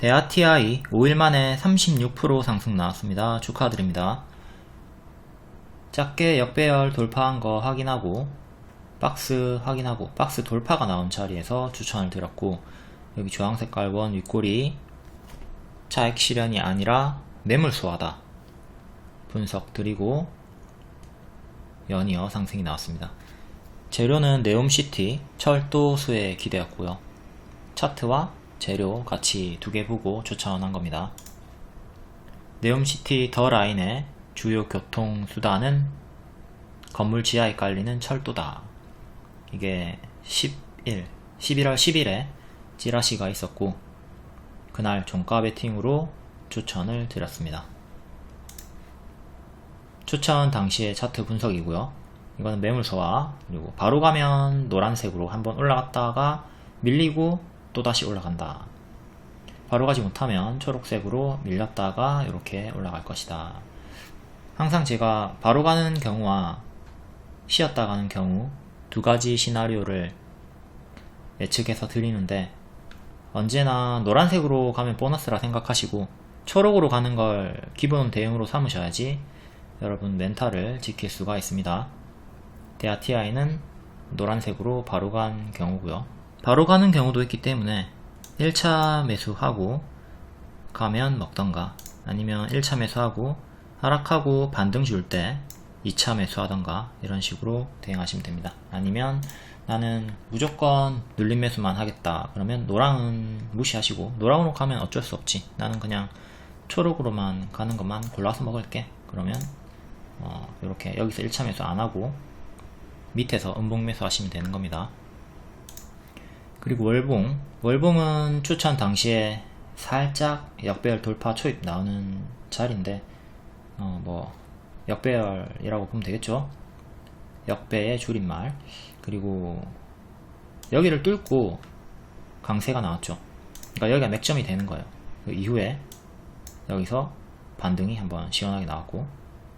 대하 TI 5일 만에 36% 상승 나왔습니다. 축하드립니다. 작게 역배열 돌파한 거 확인하고 박스 확인하고 박스 돌파가 나온 자리에서 추천을 드렸고, 여기 주황색깔 원 윗꼬리 차익 실현이 아니라 매물 소화다 분석 드리고 연이어 상승이 나왔습니다. 재료는 네옴시티 철도 수혜 기대였고요. 차트와 재료 같이 두 개 보고 추천한 겁니다. 네옴시티 더 라인의 주요 교통수단은 건물 지하에 깔리는 철도다. 이게 11월 10일에 찌라시가 있었고, 그날 종가 베팅으로 추천을 드렸습니다. 추천 당시의 차트 분석이고요. 이거는 매물소화, 그리고 바로 가면 노란색으로 한번 올라갔다가 밀리고 또다시 올라간다. 바로 가지 못하면 초록색으로 밀렸다가 이렇게 올라갈 것이다. 항상 제가 바로 가는 경우와 쉬었다 가는 경우 두 가지 시나리오를 예측해서 드리는데, 언제나 노란색으로 가면 보너스라 생각하시고 초록으로 가는 걸 기본 대응으로 삼으셔야지 여러분 멘탈을 지킬 수가 있습니다. 대하 TI는 노란색으로 바로 간 경우고요. 바로 가는 경우도 있기 때문에 1차 매수하고 가면 먹던가, 아니면 1차 매수하고 하락하고 반등 줄 때 2차 매수하던가 이런 식으로 대응하시면 됩니다. 아니면 나는 무조건 눌림 매수만 하겠다 그러면 노랑은 무시하시고, 노랑으로 가면 어쩔 수 없지, 나는 그냥 초록으로만 가는 것만 골라서 먹을게 그러면 이렇게 여기서 1차 매수 안하고 밑에서 음봉 매수 하시면 되는 겁니다. 그리고 월봉은 추천 당시에 살짝 역배열 돌파 초입 나오는 자리인데 역배열이라고 보면 되겠죠. 역배의 줄임말. 그리고 여기를 뚫고 강세가 나왔죠. 그러니까 여기가 맥점이 되는 거예요. 그 이후에 여기서 반등이 한번 시원하게 나왔고,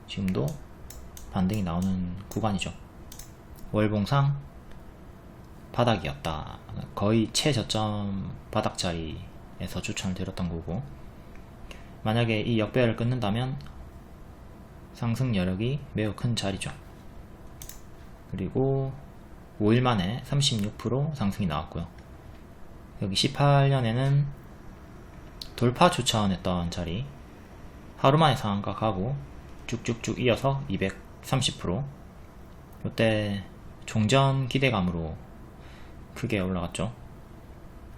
지금도 반등이 나오는 구간이죠. 월봉상 바닥이었다. 거의 최저점 바닥 자리에서 추천을 드렸던 거고, 만약에 이 역배열을 끊는다면 상승 여력이 매우 큰 자리죠. 그리고 5일 만에 36% 상승이 나왔고요. 여기 18년에는 돌파 추천했던 자리 하루 만에 상한가 가고 쭉쭉쭉 이어서 230%, 이때 종전 기대감으로 크게 올라갔죠.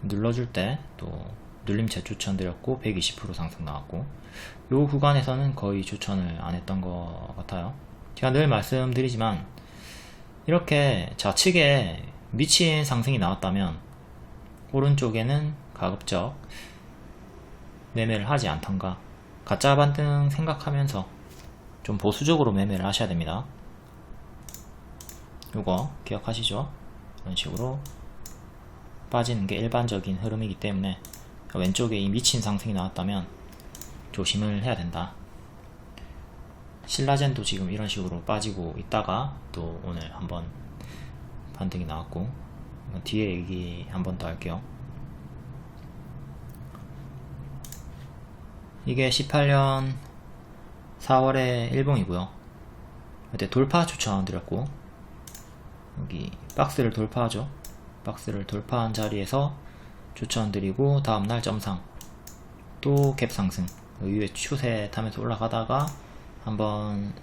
눌러줄 때 또 눌림 재추천 드렸고 120% 상승 나왔고, 요 구간에서는 거의 추천을 안 했던 것 같아요. 제가 늘 말씀드리지만 이렇게 좌측에 미친 상승이 나왔다면 오른쪽에는 가급적 매매를 하지 않던가 가짜 반등 생각하면서 좀 보수적으로 매매를 하셔야 됩니다. 요거 기억하시죠? 이런 식으로 빠지는 게 일반적인 흐름이기 때문에 왼쪽에 이 미친 상승이 나왔다면 조심을 해야 된다. 신라젠도 지금 이런 식으로 빠지고 있다가 또 오늘 한번 반등이 나왔고, 뒤에 얘기 한번 더 할게요. 이게 18년 4월에 일봉이고요. 그때 돌파 추천 드렸고, 여기 박스를 돌파하죠. 박스를 돌파한 자리에서 추천 드리고, 다음날 점상 또 갭 상승, 이후에 추세 타면서 올라가다가 한번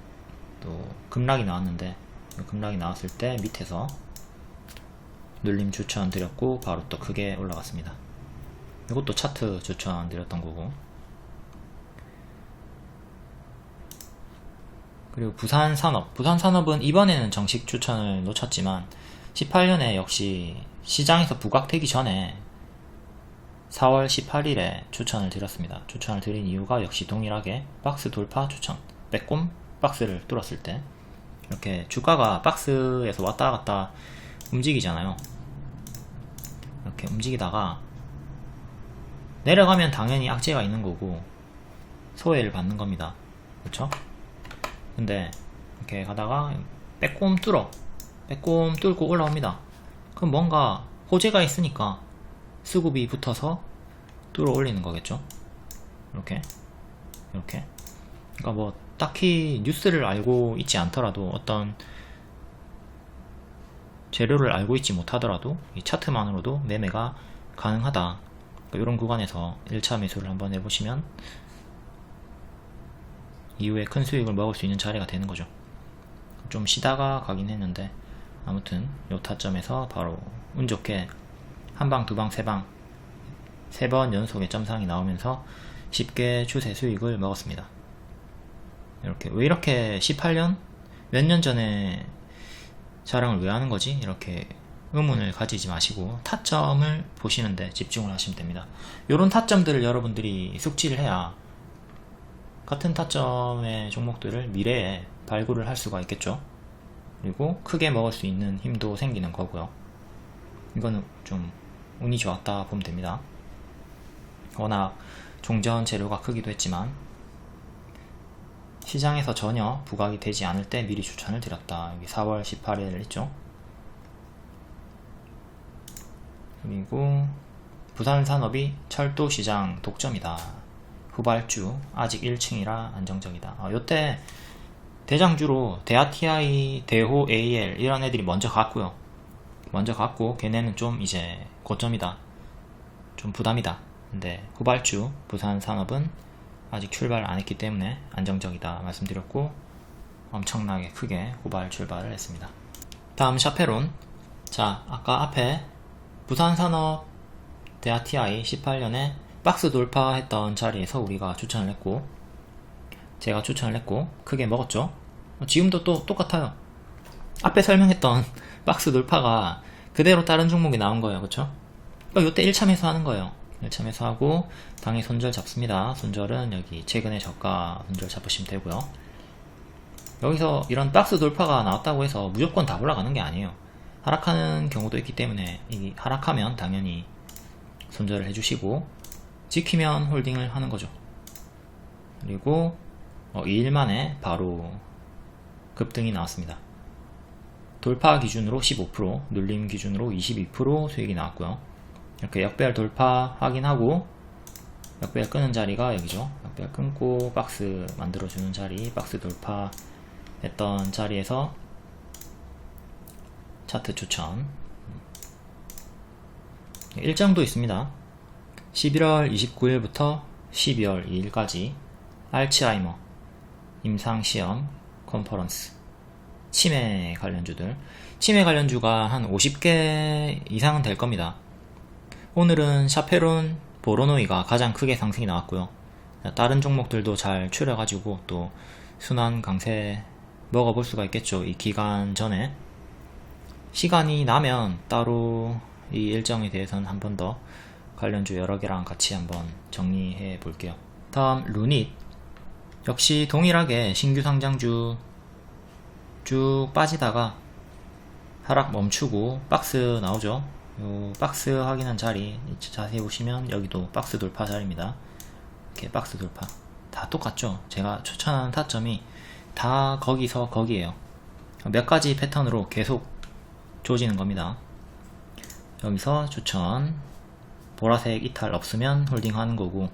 또 급락이 나왔는데, 급락이 나왔을 때 밑에서 눌림 추천 드렸고 바로 또 크게 올라갔습니다. 이것도 차트 추천 드렸던 거고, 그리고 부산산업은 이번에는 정식 추천을 놓쳤지만 18년에 역시 시장에서 부각되기 전에 4월 18일에 추천을 드렸습니다. 추천을 드린 이유가 역시 동일하게 박스 돌파 추천, 빼꼼 박스를 뚫었을 때 이렇게 주가가 박스에서 왔다 갔다 움직이잖아요. 이렇게 움직이다가 내려가면 당연히 악재가 있는 거고 소외를 받는 겁니다. 그렇죠? 근데 이렇게 가다가 빼꼼 뚫고 올라옵니다. 그럼 뭔가 호재가 있으니까 수급이 붙어서 뚫어 올리는 거겠죠. 이렇게 그러니까 뭐 딱히 뉴스를 알고 있지 않더라도, 어떤 재료를 알고 있지 못하더라도 이 차트만으로도 매매가 가능하다. 그러니까 이런 구간에서 1차 매수를 한번 해보시면 이후에 큰 수익을 먹을 수 있는 자리가 되는 거죠. 좀 쉬다가 가긴 했는데, 아무튼 요 타점에서 바로 운 좋게 한방, 두방, 세방 3번 연속의 점상이 나오면서 쉽게 추세 수익을 먹었습니다. 이렇게 왜 이렇게 18년? 몇 년 전에 자랑을 왜 하는 거지? 이렇게 의문을 가지지 마시고 타점을 보시는데 집중을 하시면 됩니다. 이런 타점들을 여러분들이 숙지를 해야 같은 타점의 종목들을 미래에 발굴을 할 수가 있겠죠. 그리고 크게 먹을 수 있는 힘도 생기는 거고요. 이거는 좀 운이 좋았다 보면 됩니다. 워낙 종전 재료가 크기도 했지만 시장에서 전혀 부각이 되지 않을 때 미리 추천을 드렸다. 여기 4월 18일 있죠. 그리고 부산산업이 철도시장 독점이다. 후발주 아직 1층이라 안정적이다. 요때 대장주로 대하TI, 대호 AL 이런 애들이 먼저 갔고요. 먼저 갔고 걔네는 좀 이제 고점이다, 좀 부담이다. 근데 후발주 부산산업은 아직 출발 안 했기 때문에 안정적이다 말씀드렸고, 엄청나게 크게 후발 출발을 했습니다. 다음 샤페론. 자, 아까 앞에 부산산업 대하TI 18년에 박스 돌파했던 자리에서 우리가 추천을 했고, 제가 추천을 했고 크게 먹었죠. 지금도 또 똑같아요. 앞에 설명했던 박스 돌파가 그대로 다른 종목이 나온 거예요. 그쵸? 요때 1차 매수하는 거예요. 1차 매수하고 당일 손절 잡습니다. 손절은 여기 최근에 저가 손절 잡으시면 되고요. 여기서 이런 박스 돌파가 나왔다고 해서 무조건 다 올라가는 게 아니에요. 하락하는 경우도 있기 때문에 이 하락하면 당연히 손절을 해주시고, 지키면 홀딩을 하는 거죠. 그리고 2일 만에 바로 급등이 나왔습니다. 돌파 기준으로 15%, 눌림 기준으로 22% 수익이 나왔고요. 이렇게 역배열 돌파 확인하고 역배열 끄는 자리가 여기죠. 역배열 끊고 박스 만들어주는 자리, 박스 돌파 했던 자리에서 차트 추천 일정도 있습니다. 11월 29일부터 12월 2일까지 알츠하이머 임상시험 컨퍼런스, 치매 관련주들, 치매 관련주가 한 50개 이상은 될 겁니다. 오늘은 샤페론, 보로노이가 가장 크게 상승이 나왔고요. 다른 종목들도 잘 추려가지고 또 순환 강세 먹어볼 수가 있겠죠. 이 기간 전에. 시간이 나면 따로 이 일정에 대해서는 한 번 더 관련주 여러 개랑 같이 한번 정리해 볼게요. 다음 루닛. 역시 동일하게 신규 상장주 쭉 빠지다가 하락 멈추고 박스 나오죠. 요 박스 확인한 자리 자세히 보시면 여기도 박스 돌파 자리입니다. 이렇게 박스 돌파 다 똑같죠. 제가 추천하는 타점이 다 거기서 거기에요. 몇 가지 패턴으로 계속 조지는 겁니다. 여기서 추천, 보라색 이탈 없으면 홀딩 하는 거고,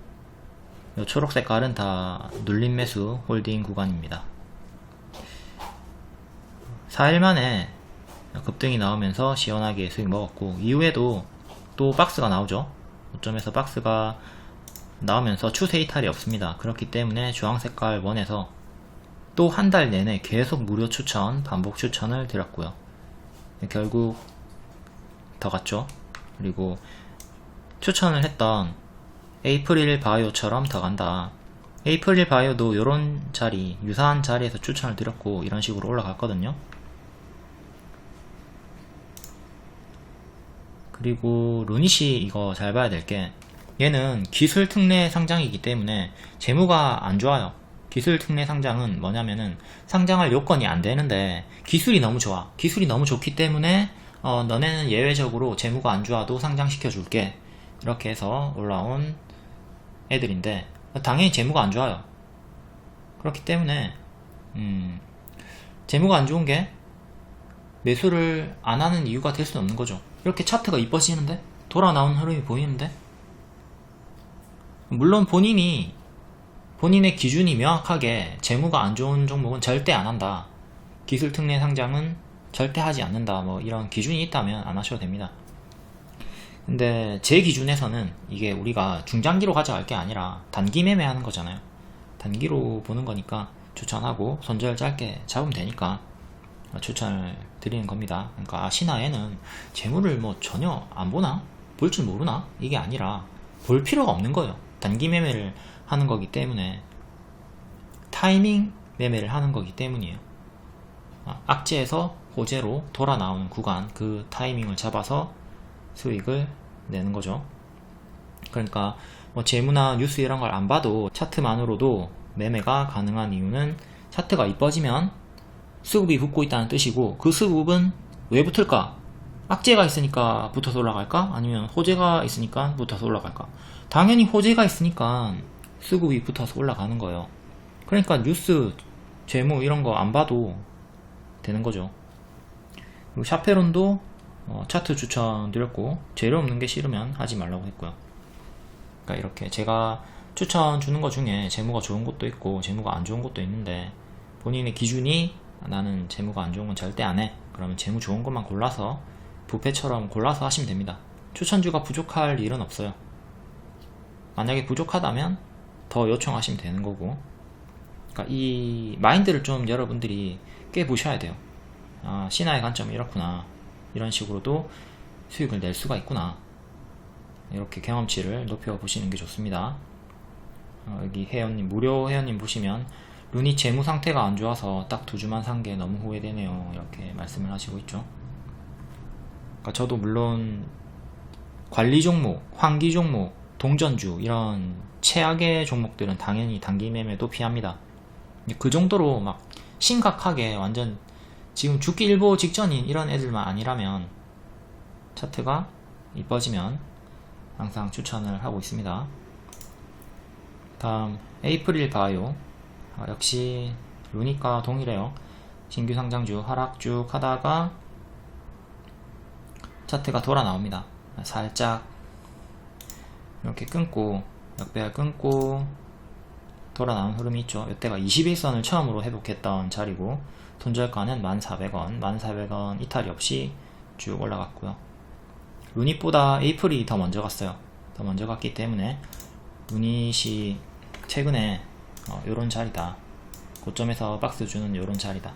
요 초록 색깔은 다 눌림 매수 홀딩 구간입니다. 4일 만에 급등이 나오면서 시원하게 수익 먹었고, 이후에도 또 박스가 나오죠. 고점에서 박스가 나오면서 추세 이탈이 없습니다. 그렇기 때문에 주황색깔 원에서 또 한 달 내내 계속 무료 추천, 반복 추천을 드렸고요. 결국 더 갔죠. 그리고 추천을 했던 에이프릴 바이오처럼 더 간다. 에이프릴 바이오도 이런 자리, 유사한 자리에서 추천을 드렸고 이런 식으로 올라갔거든요. 그리고 루닛이 이거 잘 봐야 될 게, 얘는 기술 특례 상장이기 때문에 재무가 안 좋아요. 기술 특례 상장은 뭐냐면은 상장할 요건이 안 되는데 기술이 너무 좋아. 기술이 너무 좋기 때문에 너네는 예외적으로 재무가 안 좋아도 상장시켜 줄게. 이렇게 해서 올라온 애들인데 당연히 재무가 안 좋아요. 그렇기 때문에 재무가 안 좋은 게 매수를 안 하는 이유가 될 수는 없는 거죠. 이렇게 차트가 이뻐지는데 돌아 나온 흐름이 보이는데 물론 본인의 기준이 명확하게 재무가 안 좋은 종목은 절대 안 한다, 기술 특례 상장은 절대 하지 않는다, 뭐 이런 기준이 있다면 안 하셔도 됩니다. 근데 제 기준에서는 이게 우리가 중장기로 가져갈 게 아니라 단기 매매하는 거잖아요. 단기로 보는 거니까 추천하고 손절 짧게 잡으면 되니까 추천을 드리는 겁니다. 그러니까 신화에는 재물을 뭐 전혀 안 보나? 볼 줄 모르나? 이게 아니라 볼 필요가 없는 거예요. 단기 매매를 하는 거기 때문에, 타이밍 매매를 하는 거기 때문이에요. 악재에서 호재로 돌아 나오는 구간, 그 타이밍을 잡아서 수익을 내는 거죠. 그러니까 뭐 재무나 뉴스 이런 걸 안 봐도 차트만으로도 매매가 가능한 이유는, 차트가 이뻐지면 수급이 붙고 있다는 뜻이고, 그 수급은 왜 붙을까? 악재가 있으니까 붙어서 올라갈까? 아니면 호재가 있으니까 붙어서 올라갈까? 당연히 호재가 있으니까 수급이 붙어서 올라가는 거예요. 그러니까 뉴스, 재무 이런 거 안 봐도 되는 거죠. 그리고 샤페론도 차트 추천 드렸고, 재료 없는 게 싫으면 하지 말라고 했고요. 그러니까 이렇게 제가 추천 주는 것 중에 재무가 좋은 것도 있고 재무가 안 좋은 것도 있는데, 본인의 기준이 나는 재무가 안 좋은 건 절대 안 해, 그러면 재무 좋은 것만 골라서 부패처럼 골라서 하시면 됩니다. 추천주가 부족할 일은 없어요. 만약에 부족하다면 더 요청하시면 되는 거고, 그러니까 이 마인드를 좀 여러분들이 깨보셔야 돼요. 신화의 관점이 이렇구나, 이런 식으로도 수익을 낼 수가 있구나, 이렇게 경험치를 높여보시는 게 좋습니다. 여기 회원님, 무료 회원님 보시면 루닛 재무 상태가 안 좋아서 딱 2주만 산 게 너무 후회되네요, 이렇게 말씀을 하시고 있죠. 그러니까 저도 물론 관리 종목, 환기 종목, 동전주 이런 최악의 종목들은 당연히 단기 매매도 피합니다. 그 정도로 막 심각하게 완전 지금 죽기 일보 직전인 이런 애들만 아니라면, 차트가 이뻐지면 항상 추천을 하고 있습니다. 다음 에이프릴 바이오, 역시 루닛과 동일해요. 신규 상장주 하락 쭉 하다가 차트가 돌아 나옵니다. 살짝 이렇게 끊고 역배열 끊고 돌아 나온 흐름이 있죠. 이때가 21선을 처음으로 회복했던 자리고, 손절가는 1,400원, 1,400원 이탈이 없이 쭉 올라갔고요. 루닛보다 에이프릴이 더 먼저 갔어요. 더 먼저 갔기 때문에 루닛이 최근에 요런 자리다, 고점에서 박스 주는 요런 자리다,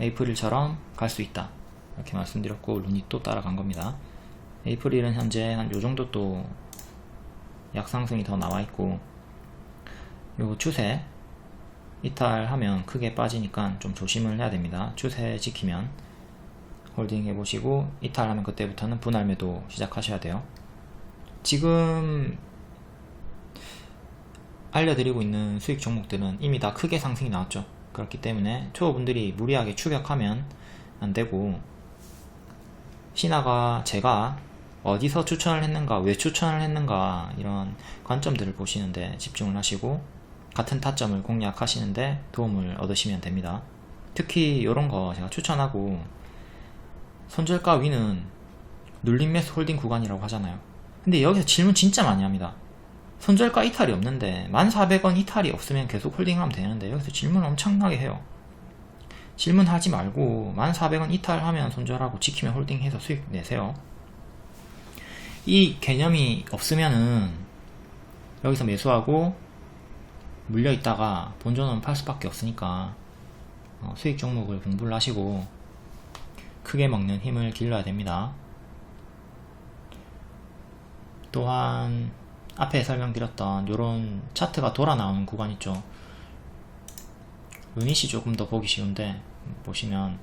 에이프릴처럼 갈 수 있다, 이렇게 말씀드렸고, 루닛도 따라간 겁니다. 에이프릴은 현재 한 요정도 또 약상승이 더 나와있고, 요 추세 이탈하면 크게 빠지니까 좀 조심을 해야 됩니다. 추세 지키면 홀딩 해보시고, 이탈하면 그때부터는 분할 매도 시작하셔야 돼요. 지금 알려드리고 있는 수익 종목들은 이미 다 크게 상승이 나왔죠. 그렇기 때문에 초보분들이 무리하게 추격하면 안 되고, 신화가 제가 어디서 추천을 했는가, 왜 추천을 했는가, 이런 관점들을 보시는데 집중을 하시고 같은 타점을 공략하시는데 도움을 얻으시면 됩니다. 특히 이런 거 제가 추천하고, 손절가 위는 눌림 매수 홀딩 구간이라고 하잖아요. 근데 여기서 질문 진짜 많이 합니다. 손절가 이탈이 없는데 1,400원 이탈이 없으면 계속 홀딩하면 되는데, 여기서 질문 엄청나게 해요. 질문하지 말고 1,400원 이탈하면 손절하고 지키면 홀딩해서 수익 내세요. 이 개념이 없으면은 여기서 매수하고 물려있다가 본전은 팔 수밖에 없으니까 수익 종목을 공부를 하시고 크게 먹는 힘을 길러야 됩니다. 또한 앞에 설명드렸던 요런 차트가 돌아 나오는 구간 있죠. 루닛이 조금 더 보기 쉬운데, 보시면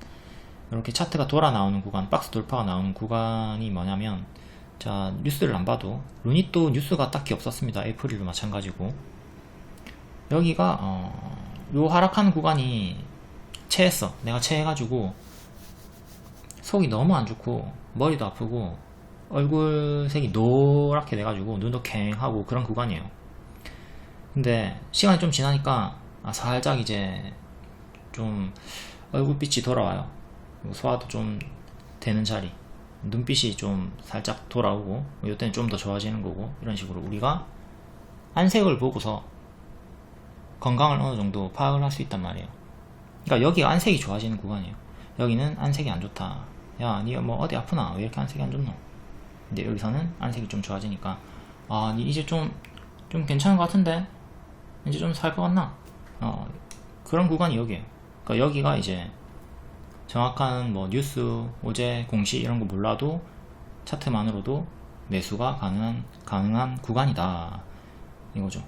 이렇게 차트가 돌아 나오는 구간, 박스 돌파가 나오는 구간이 뭐냐면, 자, 뉴스를 안 봐도 루닛도 뉴스가 딱히 없었습니다. 에이프릴도 마찬가지고, 여기가 요 하락하는 구간이 체했어. 내가 체해가지고 속이 너무 안 좋고 머리도 아프고 얼굴색이 노랗게 돼가지고 눈도 갱하고 그런 구간이에요. 근데 시간이 좀 지나니까 살짝 이제 좀 얼굴빛이 돌아와요. 소화도 좀 되는 자리, 눈빛이 좀 살짝 돌아오고, 이때는 좀 더 좋아지는 거고, 이런 식으로 우리가 안색을 보고서 건강을 어느 정도 파악을 할 수 있단 말이에요. 그러니까 여기가 안색이 좋아지는 구간이에요. 여기는 안색이 안 좋다. 야, 니 뭐 어디 아프나? 왜 이렇게 안색이 안 좋노? 근데 여기서는 안색이 좀 좋아지니까, 아, 니 이제 좀 괜찮은 것 같은데? 이제 좀 살 것 같나? 그런 구간이 여기에요. 그러니까 여기가 이제 정확한 뭐 뉴스, 오제, 공시 이런 거 몰라도 차트만으로도 매수가 가능한 구간이다. 이거죠.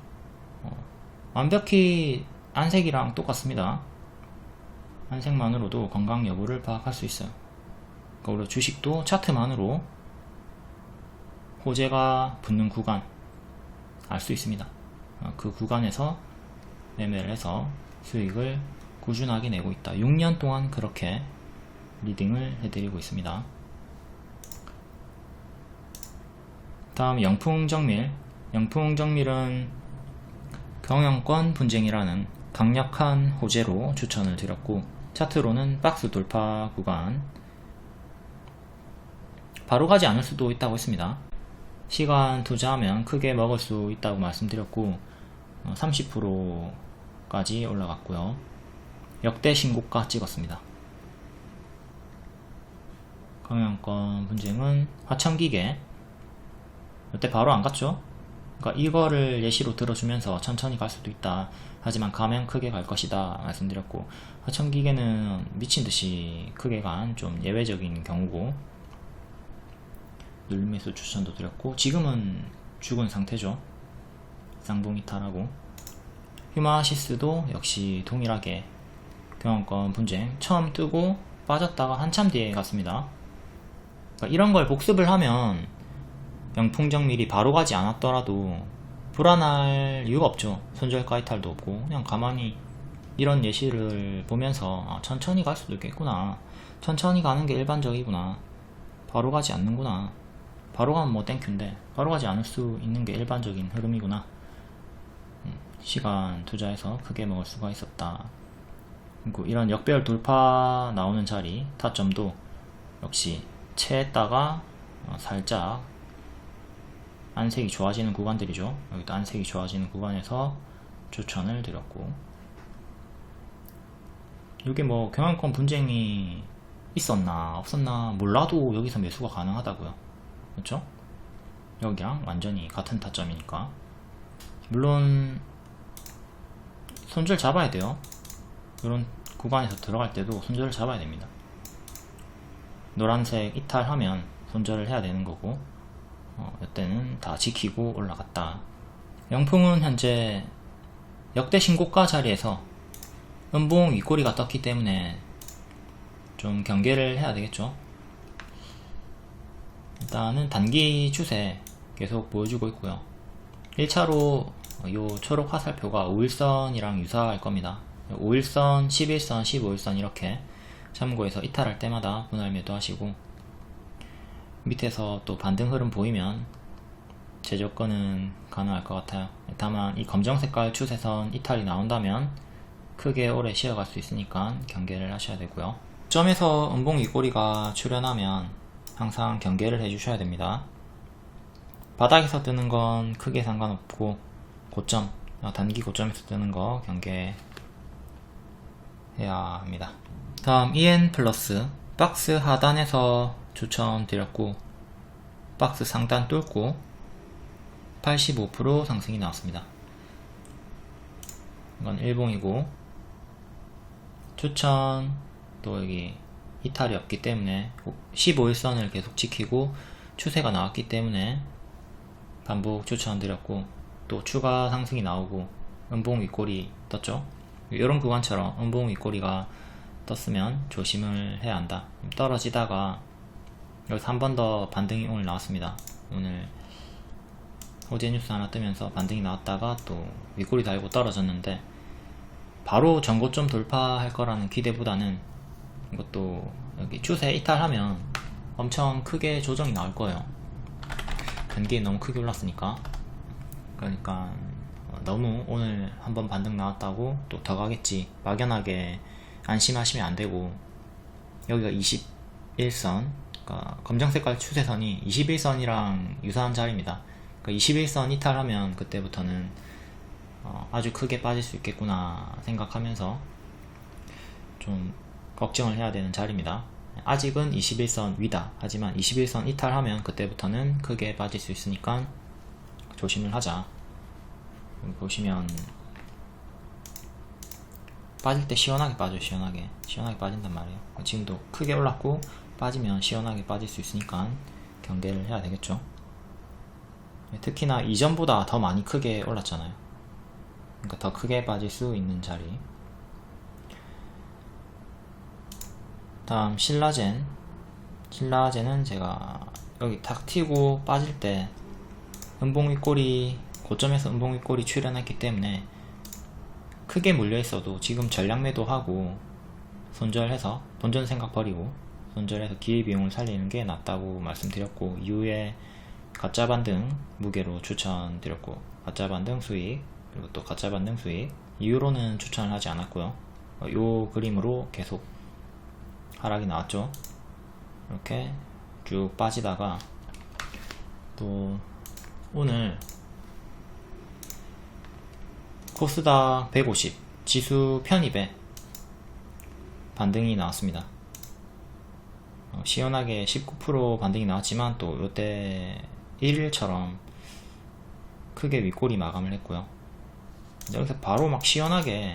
완벽히 안색이랑 똑같습니다. 안색만으로도 건강 여부를 파악할 수 있어요. 그러니까 우리 주식도 차트만으로 호재가 붙는 구간 알 수 있습니다. 그 구간에서 매매를 해서 수익을 꾸준하게 내고 있다. 6년 동안 그렇게 리딩을 해드리고 있습니다. 다음 영풍정밀. 영풍정밀은 경영권 분쟁이라는 강력한 호재로 추천을 드렸고, 차트로는 박스 돌파 구간, 바로 가지 않을 수도 있다고 했습니다. 시간 투자하면 크게 먹을 수 있다고 말씀드렸고 30%까지 올라갔고요. 역대 신고가 찍었습니다. 경영권 분쟁은 화천기계, 이때 바로 안 갔죠. 그러니까 이거를 예시로 들어주면서 천천히 갈 수도 있다, 하지만 가면 크게 갈 것이다 말씀드렸고, 화천기계는 미친듯이 크게 간 좀 예외적인 경우고 눌매수 추천도 드렸고, 지금은 죽은 상태죠. 쌍봉이탈하고, 휴마시스도 역시 동일하게 경영권 분쟁 처음 뜨고 빠졌다가 한참 뒤에 갔습니다. 그러니까 이런 걸 복습을 하면 영풍정밀이 바로 가지 않았더라도 불안할 이유가 없죠. 손절가 이탈도 없고, 그냥 가만히 이런 예시를 보면서 천천히 갈 수도 있겠구나, 천천히 가는 게 일반적이구나, 바로 가지 않는구나, 바로 가면 뭐 땡큐인데 바로 가지 않을 수 있는 게 일반적인 흐름이구나, 시간 투자해서 크게 먹을 수가 있었다. 그리고 이런 역배열 돌파 나오는 자리 타점도 역시 채했다가 살짝 안색이 좋아지는 구간들이죠. 여기도 안색이 좋아지는 구간에서 추천을 드렸고, 이게 뭐 경영권 분쟁이 있었나 없었나 몰라도 여기서 매수가 가능하다고요. 그렇죠? 여기랑 완전히 같은 타점이니까. 물론 손절 잡아야 돼요. 이런 구간에서 들어갈 때도 손절을 잡아야 됩니다. 노란색 이탈하면 손절을 해야 되는 거고, 이때는 다 지키고 올라갔다. 영풍은 현재 역대 신고가 자리에서 음봉 윗꼬리가 떴기 때문에 좀 경계를 해야 되겠죠. 일단은 단기 추세 계속 보여주고 있고요. 1차로 요 초록 화살표가 5일선이랑 유사할 겁니다. 5일선, 11선, 15일선 이렇게 참고해서 이탈할 때마다 분할 매도하시고, 밑에서 또 반등 흐름 보이면 재접근은 가능할 것 같아요. 다만 이 검정 색깔 추세선 이탈이 나온다면 크게 오래 쉬어갈 수 있으니까 경계를 하셔야 되고요. 점에서 음봉 윗꼬리가 출현하면 항상 경계를 해주셔야 됩니다. 바닥에서 뜨는 건 크게 상관없고, 고점, 단기 고점에서 뜨는 거 경계해야 합니다. 다음 EN 플러스, 박스 하단에서 추천드렸고 박스 상단 뚫고 85% 상승이 나왔습니다. 이건 일봉이고, 추천 또 여기 이탈이 없기 때문에 15일선을 계속 지키고 추세가 나왔기 때문에 반복 추천드렸고, 또 추가 상승이 나오고 음봉 윗꼬리 떴죠. 이런 구간처럼 음봉 윗꼬리가 떴으면 조심을 해야 한다. 떨어지다가 여기서 한 번 더 반등이 오늘 나왔습니다. 오늘 호재 뉴스 하나 뜨면서 반등이 나왔다가 또 윗꼬리 달고 떨어졌는데, 바로 전고점 돌파할 거라는 기대보다는 이것도 여기 추세 이탈하면 엄청 크게 조정이 나올 거예요. 단기에 너무 크게 올랐으니까. 그러니까 너무 오늘 한번 반등 나왔다고 또 더 가겠지 막연하게 안심하시면 안 되고, 여기가 21선, 그러니까 검정색깔 추세선이 21선이랑 유사한 자리입니다. 그러니까 21선 이탈하면 그때부터는 아주 크게 빠질 수 있겠구나 생각하면서 좀 걱정을 해야 되는 자리입니다. 아직은 21선 위다. 하지만 21선 이탈하면 그때부터는 크게 빠질 수 있으니까 조심을 하자. 여기 보시면 빠질 때 시원하게 빠져요. 시원하게 빠진단 말이에요. 지금도 크게 올랐고 빠지면 시원하게 빠질 수 있으니까 경계를 해야 되겠죠. 특히나 이전보다 더 많이 크게 올랐잖아요. 그러니까 더 크게 빠질 수 있는 자리. 다음 신라젠은 제가 여기 탁 튀고 빠질 때 음봉 윗꼬리, 고점에서 음봉 윗꼬리 출현했기 때문에 크게 물려 있어도 지금 전략 매도하고 손절해서 본전 생각 버리고 손절해서 기회비용을 살리는 게 낫다고 말씀드렸고, 이후에 가짜 반등 무게로 추천드렸고, 가짜 반등 수익, 그리고 또 가짜 반등 수익 이후로는 추천을 하지 않았고요. 요 그림으로 계속 하락이 나왔죠. 이렇게 쭉 빠지다가 또 오늘 코스닥 150 지수 편입에 반등이 나왔습니다. 시원하게 19% 반등이 나왔지만 또 요때 1일처럼 크게 윗꼬리 마감을 했고요. 여기서 바로 막 시원하게,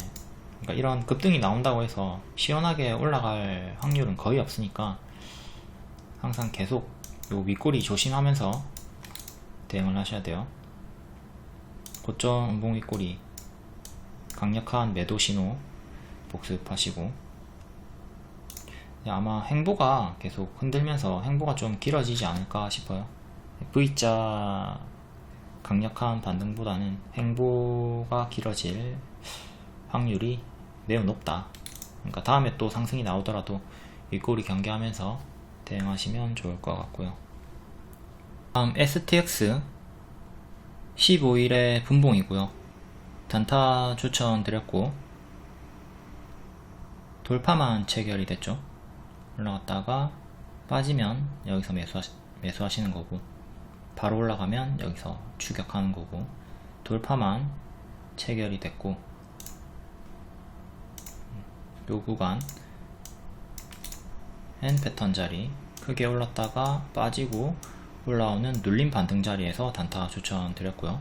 그러니까 이런 급등이 나온다고 해서 시원하게 올라갈 확률은 거의 없으니까 항상 계속 요 윗꼬리 조심하면서 대응을 하셔야 돼요. 고점 음봉 윗꼬리 강력한 매도 신호 복습하시고, 아마 행보가 계속 흔들면서 행보가 좀 길어지지 않을까 싶어요. V자 강력한 반등보다는 행보가 길어질 확률이 매우 높다. 그러니까 다음에 또 상승이 나오더라도 윗꼬리 경계하면서 대응하시면 좋을 것 같고요. 다음 STX 15일의 분봉이고요. 단타 추천드렸고 돌파만 체결이 됐죠. 올라갔다가 빠지면 여기서 매수하시는 거고, 바로 올라가면 여기서 추격하는 거고, 돌파만 체결이 됐고, 요 구간 N 패턴 자리 크게 올랐다가 빠지고 올라오는 눌림 반등 자리에서 단타 추천드렸고요.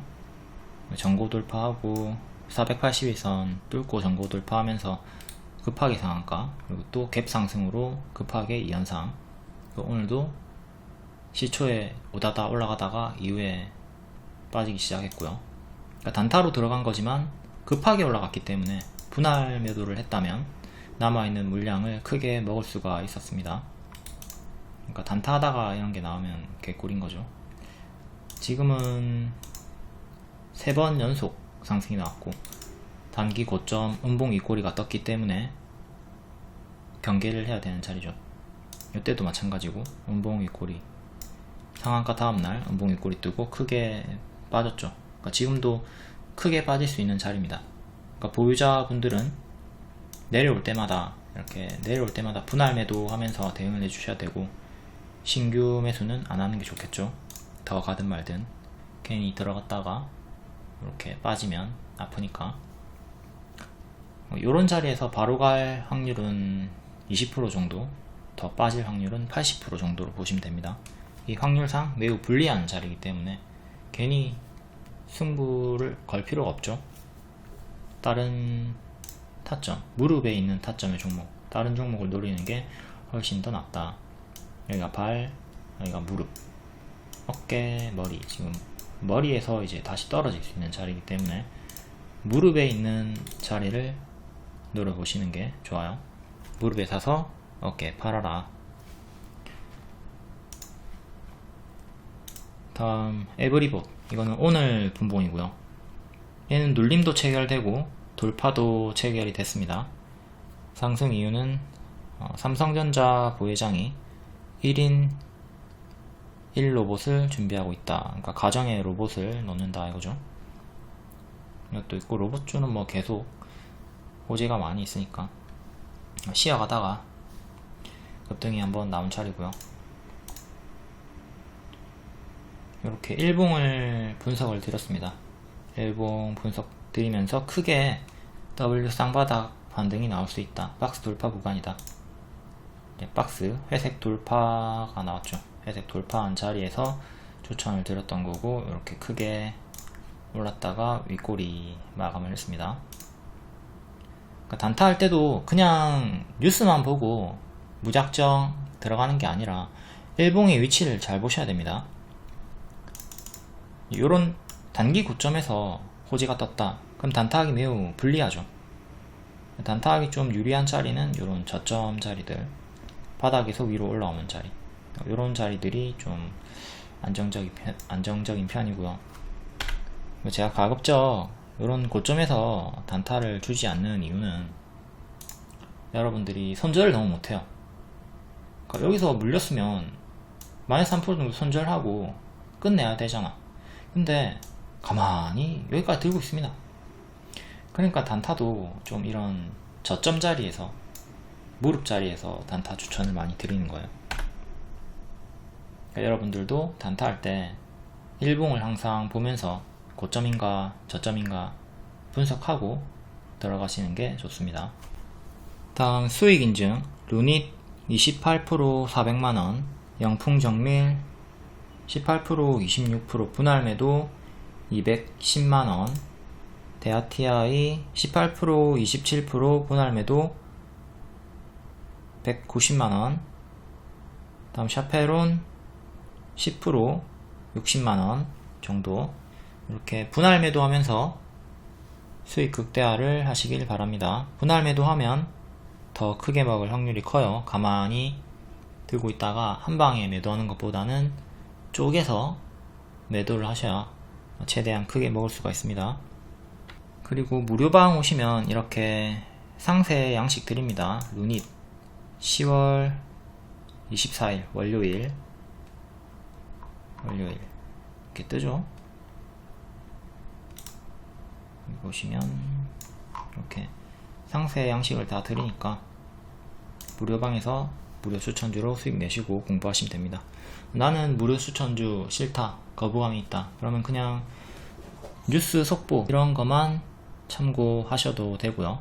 전고 돌파하고 481선 뚫고 전고 돌파하면서 급하게 상한가, 그리고 또 갭 상승으로 급하게 2연상. 오늘도 시초에 오다다 올라가다가 이후에 빠지기 시작했고요. 그러니까 단타로 들어간 거지만 급하게 올라갔기 때문에 분할 매도를 했다면 남아있는 물량을 크게 먹을 수가 있었습니다. 그러니까 단타 하다가 이런 게 나오면 개꿀인 거죠. 지금은 3번 연속 상승이 나왔고 단기 고점 음봉 윗꼬리가 떴기 때문에 경계를 해야 되는 자리죠. 이때도 마찬가지고 음봉 윗꼬리 상한가 다음날 음봉 윗꼬리 뜨고 크게 빠졌죠. 그러니까 지금도 크게 빠질 수 있는 자리입니다. 그러니까 보유자분들은 내려올 때마다 이렇게 내려올 때마다 분할 매도 하면서 대응을 해주셔야 되고, 신규 매수는 안 하는 게 좋겠죠. 더 가든 말든 괜히 들어갔다가 이렇게 빠지면 아프니까. 이런 자리에서 바로 갈 확률은 20% 정도, 더 빠질 확률은 80% 정도로 보시면 됩니다. 이 확률상 매우 불리한 자리이기 때문에 괜히 승부를 걸 필요가 없죠. 다른 타점, 무릎에 있는 타점의 종목, 다른 종목을 노리는 게 훨씬 더 낫다. 여기가 발, 여기가 무릎, 어깨, 머리. 지금 머리에서 이제 다시 떨어질 수 있는 자리이기 때문에 무릎에 있는 자리를 노려보시는 게 좋아요. 무릎에 사서 어깨 팔아라. 다음 에브리봇, 이거는 오늘 분봉이고요. 얘는 눌림도 체결되고 돌파도 체결이 됐습니다. 상승 이유는 삼성전자 부회장이 1인 1로봇을 준비하고 있다. 그러니까 가정에 로봇을 넣는다 이거죠. 이것도 있고, 로봇주는 뭐 계속 호재가 많이 있으니까 쉬어가다가 급등이 한번 나온 차례고요. 이렇게 일봉을 분석을 드렸습니다. 일봉 분석 드리면서 크게 W 쌍바닥 반등이 나올 수 있다. 박스 돌파 구간이다. 박스 회색 돌파가 나왔죠. 회색 돌파한 자리에서 추천을 드렸던 거고, 이렇게 크게 올랐다가 윗꼬리 마감을 했습니다. 그러니까 단타 할 때도 그냥 뉴스만 보고 무작정 들어가는 게 아니라 일봉의 위치를 잘 보셔야 됩니다. 이런 단기 고점에서 호지가 떴다. 그럼 단타하기 매우 불리하죠. 단타하기 좀 유리한 자리는 이런 저점 자리들, 바닥에서 위로 올라오는 자리, 이런 자리들이 좀 안정적인 편이고요. 제가 가급적 이런 고점에서 단타를 주지 않는 이유는 여러분들이 손절을 너무 못해요. 그러니까 여기서 물렸으면 -3% 정도 손절하고 끝내야 되잖아. 근데 가만히 여기까지 들고 있습니다. 그러니까 단타도 좀 이런 저점 자리에서, 무릎 자리에서 단타 추천을 많이 드리는 거예요. 그러니까 여러분들도 단타 할 때 일봉을 항상 보면서 고점인가 저점인가 분석하고 들어가시는 게 좋습니다. 다음 수익 인증 루닛 28% 400만원, 영풍정밀 18% 26% 분할 매도 210만원, 대아TI 18% 27% 분할 매도 190만원, 다음 샤페론 10% 60만원 정도, 이렇게 분할 매도하면서 수익 극대화를 하시길 바랍니다. 분할 매도하면 더 크게 먹을 확률이 커요. 가만히 들고 있다가 한 방에 매도하는 것보다는 쪼개서 매도를 하셔야 최대한 크게 먹을 수가 있습니다. 그리고 무료방 오시면 이렇게 상세 양식 드립니다. 루닛 10월 24일 월요일 이렇게 뜨죠. 여기 보시면 이렇게 상세 양식을 다 드리니까 무료방에서 무료 추천주로 수익 내시고 공부하시면 됩니다. 나는 무료 추천주 싫다, 거부감이 있다, 그러면 그냥 뉴스 속보 이런 것만 참고하셔도 되고요.